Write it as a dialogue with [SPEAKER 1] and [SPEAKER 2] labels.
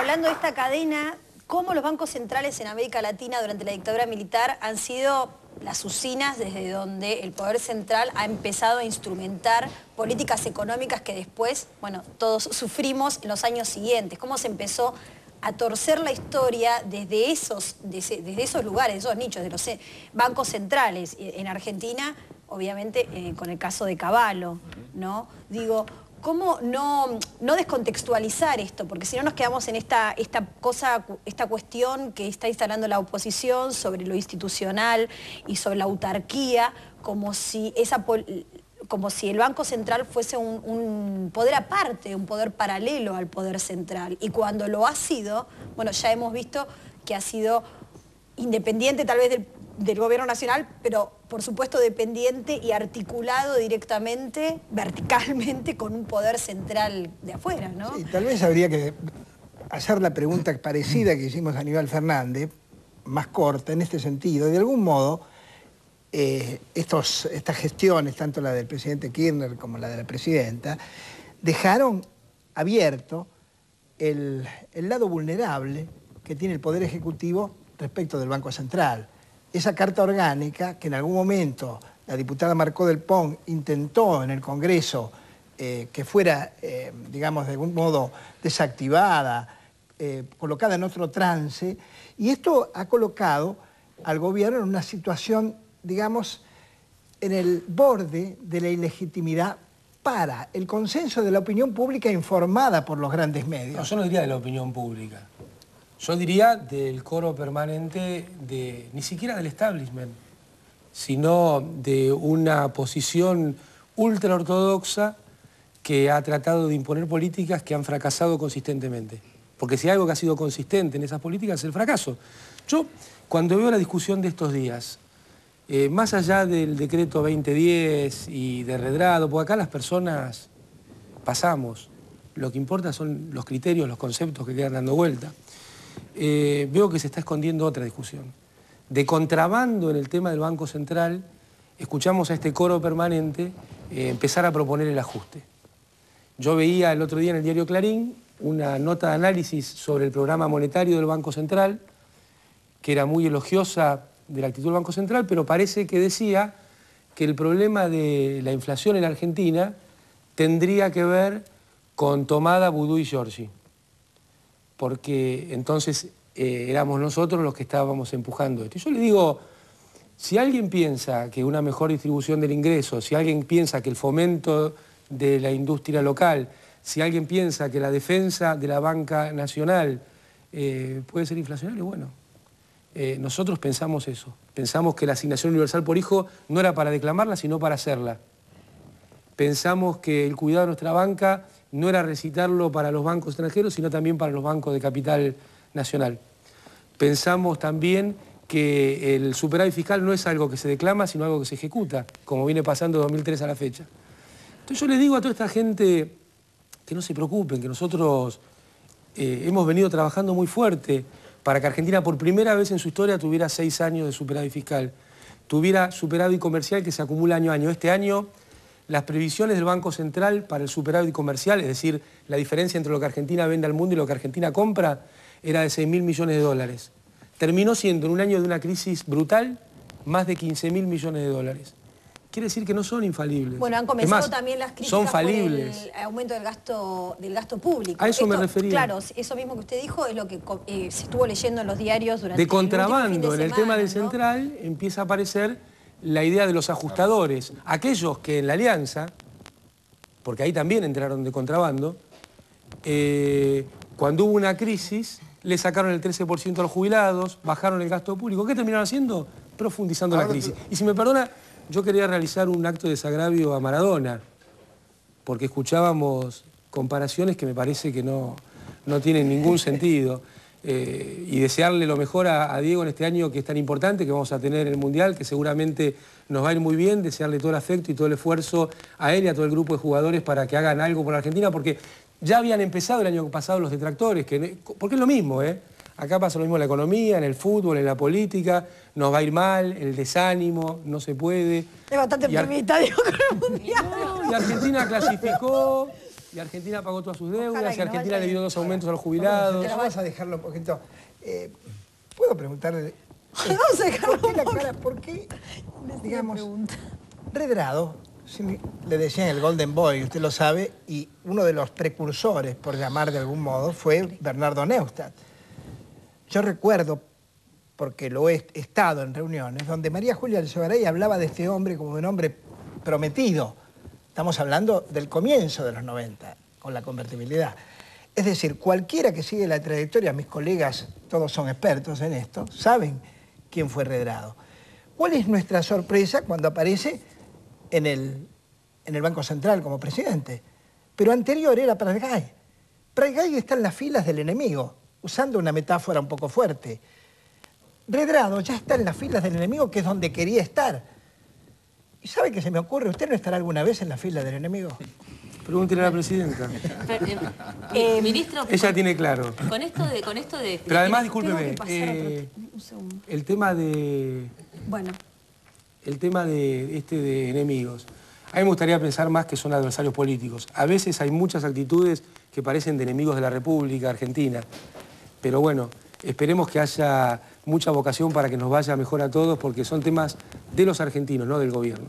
[SPEAKER 1] hablando de esta cadena, cómo los bancos centrales en América Latina durante la dictadura militar han sido las usinas desde donde el poder central ha empezado a instrumentar políticas económicas que después, bueno, todos sufrimos en los años siguientes. Cómo se empezó a torcer la historia desde esos lugares, esos nichos de los bancos centrales. En Argentina, obviamente, con el caso de Cavallo, ¿no? Digo, ¿cómo no descontextualizar esto? Porque si no nos quedamos en esta cuestión que está instalando la oposición sobre lo institucional y sobre la autarquía, como si el Banco Central fuese un poder aparte, un poder paralelo al poder central. Y cuando lo ha sido, bueno, ya hemos visto que ha sido independiente tal vez del gobierno nacional, pero por supuesto dependiente y articulado directamente, verticalmente, con un poder central de afuera, ¿no?
[SPEAKER 2] Sí, tal vez habría que hacer la pregunta parecida que hicimos a Aníbal Fernández, más corta en este sentido. De algún modo, estas gestiones, tanto la del presidente Kirchner como la de la presidenta, dejaron abierto el lado vulnerable que tiene el Poder Ejecutivo respecto del Banco Central. Esa carta orgánica que en algún momento la diputada Marcó del Pont intentó en el Congreso que fuera, digamos, de algún modo desactivada, colocada en otro trance, y esto ha colocado al gobierno en una situación, digamos, en el borde de la ilegitimidad para el consenso de la opinión pública informada por los grandes medios.
[SPEAKER 3] No, yo no diría de la opinión pública. Yo diría del coro permanente ni siquiera del establishment, sino de una posición ultraortodoxa que ha tratado de imponer políticas que han fracasado consistentemente. Porque si hay algo que ha sido consistente en esas políticas es el fracaso. Yo, cuando veo la discusión de estos días, más allá del decreto 2010 y de Redrado, porque acá las personas pasamos, lo que importa son los criterios, los conceptos que quedan dando vuelta. Veo que se está escondiendo otra discusión. De contrabando en el tema del Banco Central, escuchamos a este coro permanente empezar a proponer el ajuste. Yo veía el otro día en el diario Clarín una nota de análisis sobre el programa monetario del Banco Central, que era muy elogiosa de la actitud del Banco Central, pero parece que decía que el problema de la inflación en Argentina tendría que ver con Tomada, Vudú y Giorgi, porque entonces éramos nosotros los que estábamos empujando esto. Y yo le digo, si alguien piensa que una mejor distribución del ingreso, si alguien piensa que el fomento de la industria local, si alguien piensa que la defensa de la banca nacional puede ser inflacionario, bueno, nosotros pensamos eso. Pensamos que la asignación universal por hijo no era para declamarla, sino para hacerla. Pensamos que el cuidado de nuestra banca no era recitarlo para los bancos extranjeros, sino también para los bancos de capital nacional. Pensamos también que el superávit fiscal no es algo que se declama, sino algo que se ejecuta, como viene pasando de 2003 a la fecha. Entonces yo les digo a toda esta gente que no se preocupen, que nosotros hemos venido trabajando muy fuerte para que Argentina por primera vez en su historia tuviera 6 años de superávit fiscal, tuviera superávit comercial que se acumula año a año. Este año las previsiones del Banco Central para el superávit comercial, es decir, la diferencia entre lo que Argentina vende al mundo y lo que Argentina compra, era de 6.000 millones de dólares. Terminó siendo en un año de una crisis brutal más de 15.000 millones de dólares. Quiere decir que no son infalibles.
[SPEAKER 1] Bueno, han comenzado también las críticas
[SPEAKER 3] son falibles.
[SPEAKER 1] por el aumento del gasto público.
[SPEAKER 3] A eso me refería.
[SPEAKER 1] Claro, eso mismo que usted dijo es lo que se estuvo leyendo en los diarios durante
[SPEAKER 3] de contrabando,
[SPEAKER 1] el último fin de semana,
[SPEAKER 3] en el tema del
[SPEAKER 1] ¿no?
[SPEAKER 3] central empieza a aparecer la idea de los ajustadores. Aquellos que en la alianza, porque ahí también entraron de contrabando, cuando hubo una crisis, le sacaron el 13% a los jubilados, bajaron el gasto público. ¿Qué terminaron haciendo? Profundizando la crisis. Y si me perdona, yo quería realizar un acto de desagravio a Maradona, porque escuchábamos comparaciones que me parece que no tienen ningún sentido. Y desearle lo mejor a Diego en este año que es tan importante, que vamos a tener el Mundial, que seguramente nos va a ir muy bien, desearle todo el afecto y todo el esfuerzo a él y a todo el grupo de jugadores para que hagan algo por la Argentina, porque ya habían empezado el año pasado los detractores, porque es lo mismo, acá pasa lo mismo en la economía, en el fútbol, en la política, nos va a ir mal, el desánimo, no se puede.
[SPEAKER 1] Es bastante optimista, digo, con el Mundial.
[SPEAKER 3] No, y Argentina clasificó, Y Argentina pagó todas sus
[SPEAKER 1] Ojalá
[SPEAKER 3] deudas, y
[SPEAKER 1] que no
[SPEAKER 3] Argentina
[SPEAKER 1] vaya
[SPEAKER 3] le dio
[SPEAKER 1] bien.
[SPEAKER 3] 2 aumentos a los jubilados.
[SPEAKER 2] Vamos a dejarlo un poquito. ¿Puedo preguntarle?
[SPEAKER 1] Vamos a dejarlo
[SPEAKER 2] ¿Por qué la
[SPEAKER 1] un poco.
[SPEAKER 2] cara? ¿Por qué, digamos,
[SPEAKER 1] pregunta.
[SPEAKER 2] Redrado, le decían el Golden Boy, usted lo sabe, y uno de los precursores, por llamar de algún modo, fue Bernardo Neustadt. Yo recuerdo, porque lo he estado en reuniones, donde María Julia Alzogaray hablaba de este hombre como de un hombre prometido. Estamos hablando del comienzo de los 90, con la convertibilidad. Es decir, cualquiera que sigue la trayectoria, mis colegas, todos son expertos en esto, saben quién fue Redrado. ¿Cuál es nuestra sorpresa cuando aparece en el Banco Central como presidente? Pero anterior era Pratgay. Pratgay está en las filas del enemigo, usando una metáfora un poco fuerte. Redrado ya está en las filas del enemigo, que es donde quería estar. ¿Y sabe qué se me ocurre? ¿Usted no estará alguna vez en la fila del enemigo?
[SPEAKER 3] Pregúntele a la presidenta.
[SPEAKER 4] Ministro,
[SPEAKER 3] Ella tiene claro.
[SPEAKER 4] con esto de...
[SPEAKER 3] Pero además,
[SPEAKER 1] Tengo
[SPEAKER 3] discúlpeme,
[SPEAKER 1] que pasar un segundo.
[SPEAKER 3] el tema de
[SPEAKER 1] Bueno,
[SPEAKER 3] de enemigos. A mí me gustaría pensar más que son adversarios políticos. A veces hay muchas actitudes que parecen de enemigos de la República Argentina. Pero bueno, esperemos que haya mucha vocación para que nos vaya mejor a todos, porque son temas de los argentinos, no del gobierno.